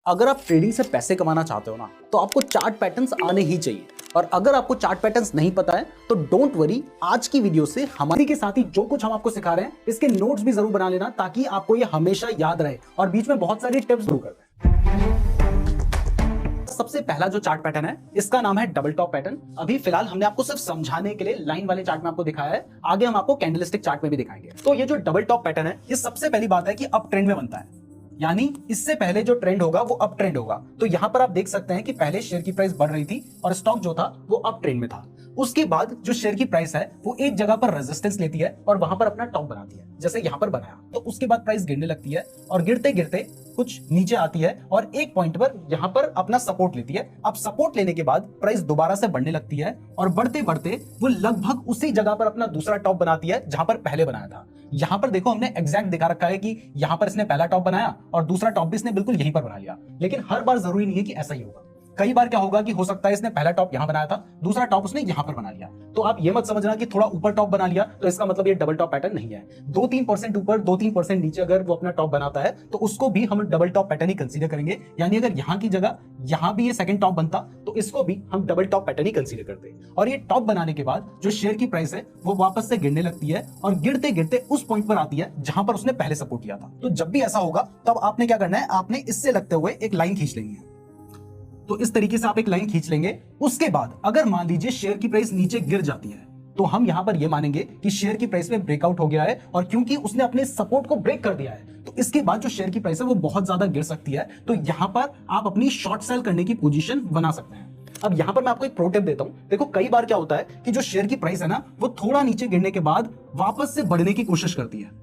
अगर आप ट्रेडिंग से पैसे कमाना चाहते हो ना, तो आपको चार्ट पैटर्न्स आने ही चाहिए। और अगर आपको चार्ट पैटर्न्स नहीं पता है तो डोंट वरी, आज की वीडियो से हमारी के साथ ही जो कुछ हम आपको सिखा रहे हैं इसके नोट्स भी जरूर बना लेना, ताकि आपको ये हमेशा याद रहे और बीच में बहुत सारी टिप्स जरूर करते हैं। सबसे पहला जो चार्ट पैटर्न है इसका नाम है डबल टॉप पैटर्न। अभी फिलहाल हमने आपको सिर्फ समझाने के लिए लाइन वाले चार्ट में आपको दिखाया है, आगे हम आपको कैंडलस्टिक चार्ट में भी दिखाएंगे। तो ये जो डबल टॉप पैटर्न है, ये सबसे पहली बात है कि अप ट्रेंड में बनता है, यानी इससे पहले जो ट्रेंड होगा वो अप ट्रेंड होगा। तो यहां पर आप देख सकते हैं कि पहले शेयर की प्राइस बढ़ रही थी और स्टॉक जो था वो अप ट्रेंड में था। उसके बाद जो शेयर की प्राइस है वो एक जगह पर रेजिस्टेंस लेती है और वहां पर अपना टॉप बनाती है, जैसे यहां पर बनाया। तो उसके बाद प्राइस गिरने लगती है और गिरते गिरते कुछ नीचे आती है और एक पॉइंट पर यहां पर अपना सपोर्ट लेती है। अब सपोर्ट लेने के बाद प्राइस दोबारा से बढ़ने लगती है और बढ़ते बढ़ते वो लगभग उसी जगह पर अपना दूसरा टॉप बनाती है जहां पर पहले बनाया था। यहां पर देखो, हमने एग्जैक्ट दिखा रखा है कि यहां पर इसने पहला टॉप बनाया और दूसरा टॉप भी इसने बिल्कुल यहीं पर बना लिया। लेकिन हर बार जरूरी नहीं है कि ऐसा ही होगा। कई बार क्या होगा कि हो सकता है इसने पहला टॉप यहां बनाया था, दूसरा टॉप उसने यहां पर बना लिया। तो आप ये मत समझना कि थोड़ा ऊपर टॉप बना लिया तो इसका मतलब ये डबल टॉप पैटर्न नहीं है। 2-3% ऊपर 2-3% नीचे अगर वो अपना टॉप बनाता है तो उसको भी हम डबल टॉप पैटर्न ही कंसीडर करेंगे। यानी अगर यहां की जगह यहां भी ये सेकंड टॉप बनता तो इसको भी हम डबल टॉप पैटर्न ही कंसीडर करते। और ये टॉप बनाने के बाद जो शेयर की प्राइस है वो वापस से गिरने लगती है और गिरते गिरते उस पॉइंट पर आती है जहां पर उसने पहले सपोर्ट किया था। तो जब भी ऐसा होगा तब आपने क्या करना है, आपने इससे लगते हुए एक लाइन खींच लेनी है। तो इस तरीके से आप एक लाइन खींच लेंगे। उसके बाद अगर मान लीजिए शेयर की प्राइस नीचे गिर जाती है तो हम यहां पर यह मानेंगे कि शेयर की प्राइस में ब्रेकआउट हो गया है, और क्योंकि उसने अपने सपोर्ट को ब्रेक कर दिया है तो इसके बाद जो शेयर की प्राइस है वो बहुत ज्यादा गिर सकती है। तो यहां पर आप अपनी शॉर्ट सेल करने की पोजीशन बना सकते हैं। अब यहां पर मैं आपको एक प्रो टिप देता हूं। देखो, कई बार क्या होता है कि जो शेयर की प्राइस है ना, वो थोड़ा नीचे गिरने के बाद वापस से बढ़ने की कोशिश करती है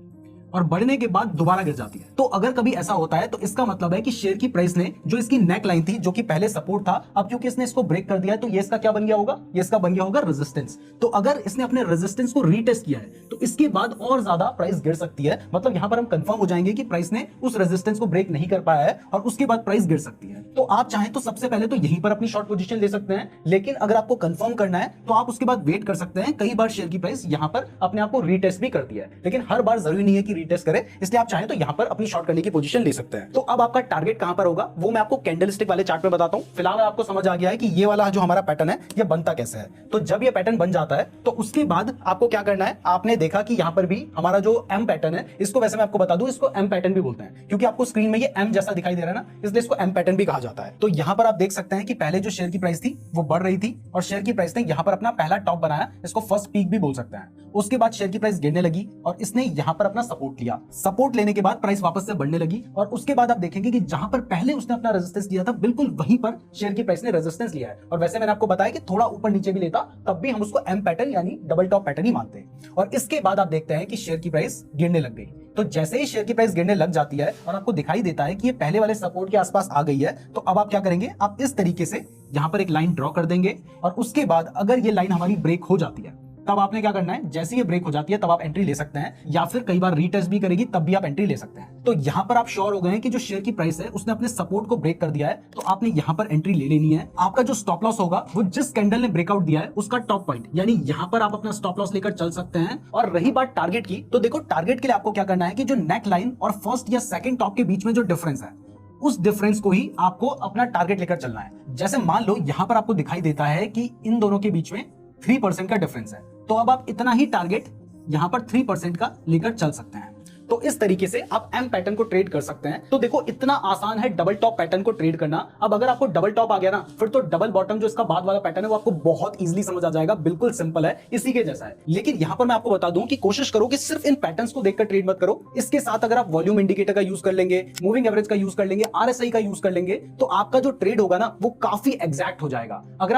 और बढ़ने के बाद दोबारा गिर जाती है। तो अगर कभी ऐसा होता है तो इसका मतलब है कि शेयर की प्राइस ने जो इसकी नेक लाइन थी, जो कि पहले सपोर्ट था, अब क्योंकि इसने इसको ब्रेक कर दिया है तो ये इसका क्या बन गया होगा, ये इसका बन गया होगा रेजिस्टेंस। तो अगर इसने अपने रेजिस्टेंस को रीटेस्ट किया है तो इसके बाद और ज्यादा प्राइस गिर सकती है। मतलब यहां पर हम कंफर्म हो जाएंगे कि प्राइस ने उस रेजिस्टेंस को ब्रेक नहीं कर पाया है और उसके बाद प्राइस गिर सकती है। तो आप चाहें तो सबसे पहले तो यहीं पर अपनी शॉर्ट पोजीशन ले सकते हैं, लेकिन अगर आपको कंफर्म करना है तो आप उसके बाद वेट कर सकते हैं। कई बार शेयर की प्राइस यहां पर अपने आप को रीटेस्ट भी करती है, लेकिन हर बार जरूरी नहीं है कि रीटेस्ट करे, इसलिए आप चाहें तो यहां पर अपनी शॉर्ट करने की पोजीशन ले सकते हैं। तो अब आपका टारगेट कहां पर होगा वो मैं आपको कैंडलस्टिक वाले चार्ट में बताता हूं। फिलहाल आपको समझ आ गया है कि ये वाला जो हमारा पैटर्न है ये बनता कैसे है। तो जब ये पैटर्न बन जाता है तो उसके बाद आपको क्या करना है, आपने देखा कि यहां पर भी हमारा जो एम पैटर्न है, इसको वैसे मैं आपको बता दूं, इसको एम पैटर्न भी बोलते हैं, क्योंकि आपको स्क्रीन में ये एम जैसा दिखाई दे रहा है ना, इसलिए इसको एम पैटर्न भी कहा जाता है। तो यहां पर आप देख सकते हैं कि पहले जो शेयर की प्राइस थी वो बढ़ रही थी और शेयर की प्राइस ने यहां पर अपना पहला टॉप बनाया, इसको फर्स्ट पीक भी बोल सकते हैं। उसके बाद शेयर की प्राइस गिरने लगी और इसने यहां पर अपना सपोर्ट लिया। सपोर्ट लेने के बाद प्राइस वापस से बढ़ने लगी और उसके बाद आप देखेंगे कि जहां पर पहले उसने अपना रेजिस्टेंस लिया था, बिल्कुल वहीं पर शेयर की प्राइस ने रेजिस्टेंस लिया है। और वैसे मैंने आपको बताया कि थोड़ा ऊपर नीचे भी लेता तब भी हम उसको एम पैटर्न यानी डबल टॉप पैटर्न ही मानते हैं। और इसके बाद आप देखते हैं कि शेयर की प्राइस गिरने लग गई। तो जैसे ही शेयर की प्राइस गिरने लग जाती है और आपको दिखाई देता है कि ये पहले वाले सपोर्ट के आसपास आ गई है, तो अब आप क्या करेंगे, आप इस तरीके से यहां पर एक लाइन ड्रॉ कर देंगे और उसके बाद अगर ये लाइन हमारी ब्रेक हो जाती है तब आपने क्या करना है, जैसे ये ब्रेक हो जाती है तब आप एंट्री ले सकते हैं, या फिर कई बार रीटेस्ट भी करेगी तब भी आप एंट्री ले सकते हैं। तो यहां पर आप श्योर हो गए हैं कि जो शेयर की प्राइस है उसने अपने सपोर्ट को ब्रेक कर दिया है, तो आपने यहां पर एंट्री ले लेनी है। आपका जो स्टॉप लॉस होगा वो जिस कैंडल ने ब्रेकआउट दिया है उसका टॉप पॉइंट, यानी यहां पर आप अपना स्टॉप लॉस लेकर चल सकते हैं। और रही बात टारगेट की, तो देखो, टारगेट के लिए आपको क्या करना है कि जो नेक लाइन और फर्स्ट या सेकंड टॉप के बीच में जो डिफरेंस है उस डिफरेंस को ही आपको अपना टारगेट लेकर चलना है। जैसे मान लो यहां पर आपको दिखाई देता है कि इन दोनों के बीच में 3% का डिफरेंस है, तो अब आप इतना ही टारगेट यहां पर 3% का लेकर चल सकते हैं। तो इस तरीके से आप एम पैटर्न को ट्रेड कर सकते हैं। तो देखो, इतना आसान है डबल टॉप पैटर्न को ट्रेड करना। अब अगर आपको डबल टॉप आ गया ना, फिर तो डबल बॉटम जो इसका बाद वाला पैटर्न है वो आपको बहुत इजीली समझ आ जाएगा। बिल्कुल सिंपल है, इसी के जैसा है। लेकिन यहां पर मैं आपको बता दूं कि कोशिश करो कि सिर्फ इन पैटर्न्स को देखकर ट्रेड मत करो। इसके साथ अगर आप वॉल्यूम इंडिकेटर का यूज कर लेंगे, मूविंग एवरेज का यूज कर लेंगे, आरएसआई का यूज कर लेंगे, तो आपका जो ट्रेड होगा ना वो काफी एग्जैक्ट हो जाएगा। अगर